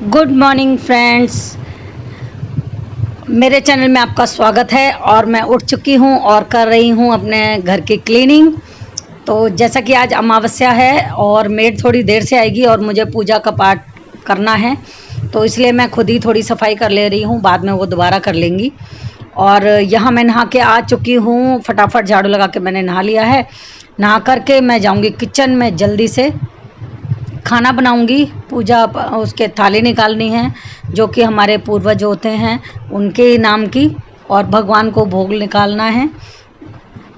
Good morning friends, मेरे channel में आपका स्वागत है। और मैं उठ चुकी हूँ और कर रही हूँ अपने घर की क्लीनिंग। तो जैसा कि आज अमावस्या है और मेड थोड़ी देर से आएगी और मुझे पूजा का पाठ करना है, तो इसलिए मैं खुद ही थोड़ी सफाई कर ले रही हूँ, बाद में वो दोबारा कर लेंगी। और यहाँ मैं नहा के आ चुकी हूँ, फटाफट झाड़ू लगा के मैंने नहा लिया है। नहा करके मैं जाऊँगी किचन में, जल्दी से खाना बनाऊंगी। पूजा उसके थाली निकालनी है, जो कि हमारे पूर्वज होते हैं उनके नाम की, और भगवान को भोग निकालना है,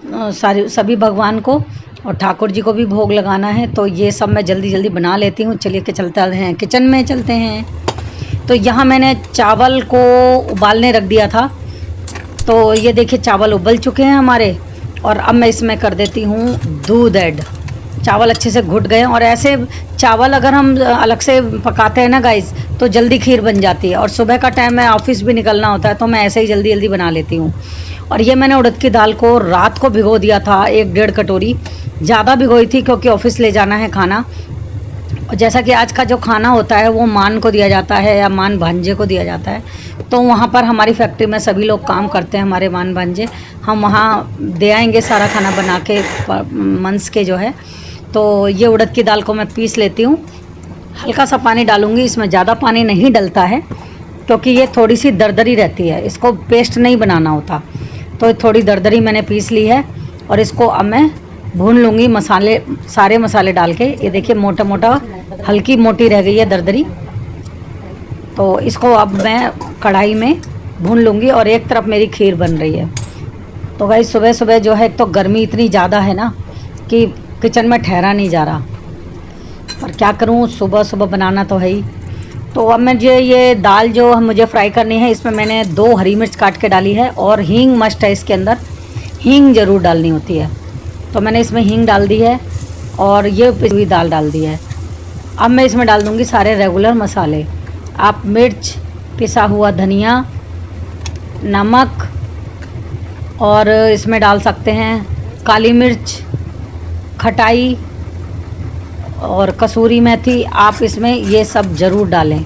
सभी भगवान को, और ठाकुर जी को भी भोग लगाना है। तो ये सब मैं जल्दी जल्दी बना लेती हूँ। चलिए के चलते हैं, किचन में चलते हैं। तो यहाँ मैंने चावल को उबालने रख दिया था। तो ये देखिए चावल उबल चुके हैं हमारे, और अब मैं इसमें कर देती हूँ दूध ऐड। चावल अच्छे से घुट गए, और ऐसे चावल अगर हम अलग से पकाते हैं ना गाइस, तो जल्दी खीर बन जाती है। और सुबह का टाइम है, ऑफिस भी निकलना होता है, तो मैं ऐसे ही जल्दी जल्दी बना लेती हूँ। और ये मैंने उड़द की दाल को रात को भिगो दिया था, 1-1.5 कटोरी ज़्यादा भिगोई थी, क्योंकि ऑफिस ले जाना है खाना। और जैसा कि आज का जो खाना होता है वो मान को दिया जाता है या मान भांजे को दिया जाता है। तो वहाँ पर हमारी फैक्ट्री में सभी लोग काम करते हैं, हमारे मान भांजे, हम वहाँ दे आएंगे सारा खाना बना के मंस के जो है। तो ये उड़द की दाल को मैं पीस लेती हूँ। हल्का सा पानी डालूंगी, इसमें ज़्यादा पानी नहीं डलता है, क्योंकि ये थोड़ी सी दरदरी रहती है, इसको पेस्ट नहीं बनाना होता। तो थोड़ी दरदरी मैंने पीस ली है, और इसको अब मैं भून लूँगी मसाले, सारे मसाले डाल के। ये देखिए मोटा मोटा, हल्की मोटी रह गई है दरदरी। तो इसको अब मैं कढ़ाई में भून लूँगी, और एक तरफ मेरी खीर बन रही है। तो भाई सुबह सुबह जो है, एक तो गर्मी इतनी ज़्यादा है ना कि किचन में ठहरा नहीं जा रहा, पर क्या करूं, सुबह सुबह बनाना तो है ही। तो अब मुझे ये दाल जो मुझे फ्राई करनी है, इसमें मैंने 2 हरी मिर्च काट के डाली है, और हींग मस्ट है इसके अंदर, हींग ज़रूर डालनी होती है। तो मैंने इसमें हींग डाल दी है, और ये पिसी हुई दाल डाल दी है। अब मैं इसमें डाल दूँगी सारे रेगुलर मसाले। आप मिर्च, पिसा हुआ धनिया, नमक, और इसमें डाल सकते हैं काली मिर्च, खटाई और कसूरी मेथी। आप इसमें ये सब ज़रूर डालें।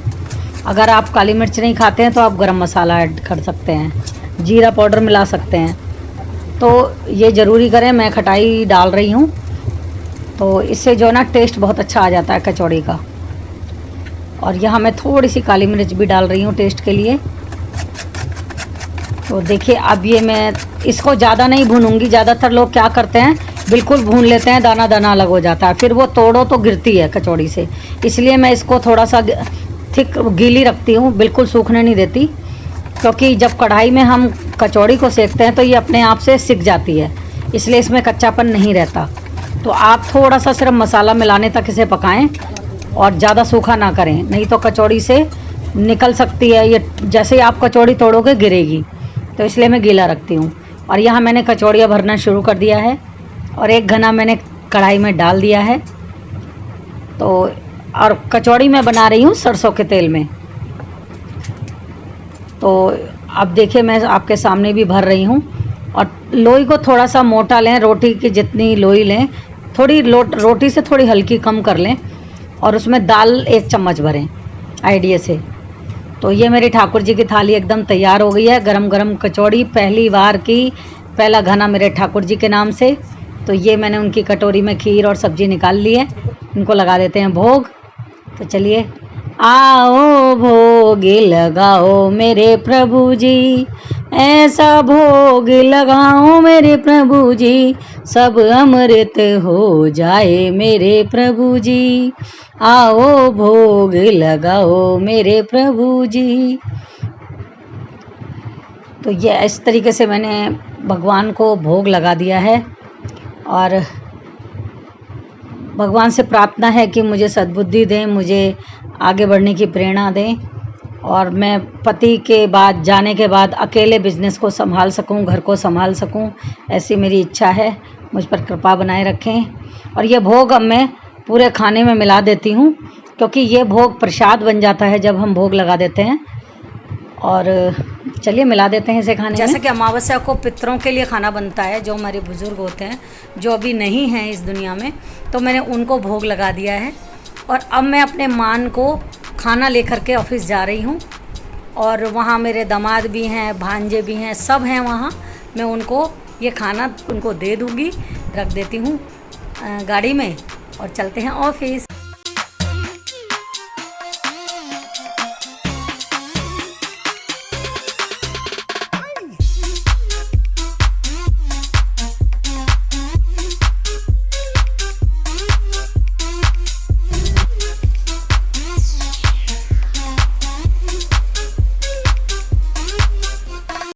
अगर आप काली मिर्च नहीं खाते हैं तो आप गरम मसाला ऐड कर सकते हैं, जीरा पाउडर मिला सकते हैं। तो ये ज़रूरी करें, मैं खटाई डाल रही हूँ, तो इससे जो ना टेस्ट बहुत अच्छा आ जाता है कचौड़ी का। और यहाँ मैं थोड़ी सी काली मिर्च भी डाल रही हूँ टेस्ट के लिए। तो देखिए अब ये मैं इसको ज़्यादा नहीं भूनूंगी। ज़्यादातर लोग क्या करते हैं, बिल्कुल भून लेते हैं, दाना दाना अलग हो जाता है, फिर वो तोड़ो तो गिरती है कचौड़ी से। इसलिए मैं इसको थोड़ा सा थिक गीली रखती हूँ, बिल्कुल सूखने नहीं देती, क्योंकि जब कढ़ाई में हम कचौड़ी को सेकते हैं तो ये अपने आप से सिक जाती है, इसलिए इसमें कच्चापन नहीं रहता। तो आप थोड़ा सा सिर्फ मसाला मिलाने तक इसे पकाएँ, और ज़्यादा सूखा ना करें, नहीं तो कचौड़ी से निकल सकती है ये। जैसे ही आप कचौड़ी तोड़ोगे गिरेगी, तो इसलिए मैं गीला रखती हूँ। और यहाँ मैंने कचौड़ियाँ भरना शुरू कर दिया है, और एक घना मैंने कढ़ाई में डाल दिया है। तो और कचौड़ी मैं बना रही हूँ सरसों के तेल में। तो अब देखिए मैं आपके सामने भी भर रही हूँ। और लोई को थोड़ा सा मोटा लें, रोटी की जितनी लोई लें, थोड़ी रोटी से थोड़ी हल्की कम कर लें, और उसमें दाल 1 चम्मच भरें आइडिया से। तो ये मेरी ठाकुर जी की थाली एकदम तैयार हो गई है, गरम गरम कचौड़ी, पहली बार की, पहला घना मेरे ठाकुर जी के नाम से। तो ये मैंने उनकी कटोरी में खीर और सब्जी निकाल ली है, इनको लगा देते हैं भोग। तो चलिए, आओ भोग लगाओ मेरे प्रभु जी, ऐसा भोग लगाओ मेरे प्रभु जी, सब अमृत हो जाए मेरे प्रभु जी, आओ भोग लगाओ मेरे प्रभु जी। तो ये इस तरीके से मैंने भगवान को भोग लगा दिया है, और भगवान से प्रार्थना है कि मुझे सद्बुद्धि दें, मुझे आगे बढ़ने की प्रेरणा दें, और मैं पति के बाद जाने के बाद अकेले बिजनेस को संभाल सकूं, घर को संभाल सकूं, ऐसी मेरी इच्छा है। मुझ पर कृपा बनाए रखें। और ये भोग अब मैं पूरे खाने में मिला देती हूँ, क्योंकि ये भोग प्रसाद बन जाता है जब हम भोग लगा देते हैं। और चलिए मिला देते हैं इसे खाने में। जैसा कि अमावस्या को पितरों के लिए खाना बनता है, जो हमारे बुजुर्ग होते हैं, जो अभी नहीं हैं इस दुनिया में, तो मैंने उनको भोग लगा दिया है। और अब मैं अपने मान को खाना लेकर के ऑफिस जा रही हूँ। और वहाँ मेरे दामाद भी हैं, भांजे भी हैं, सब हैं वहाँ। मैं उनको ये खाना उनको दे दूँगी, रख देती हूँ गाड़ी में और चलते हैं ऑफिस।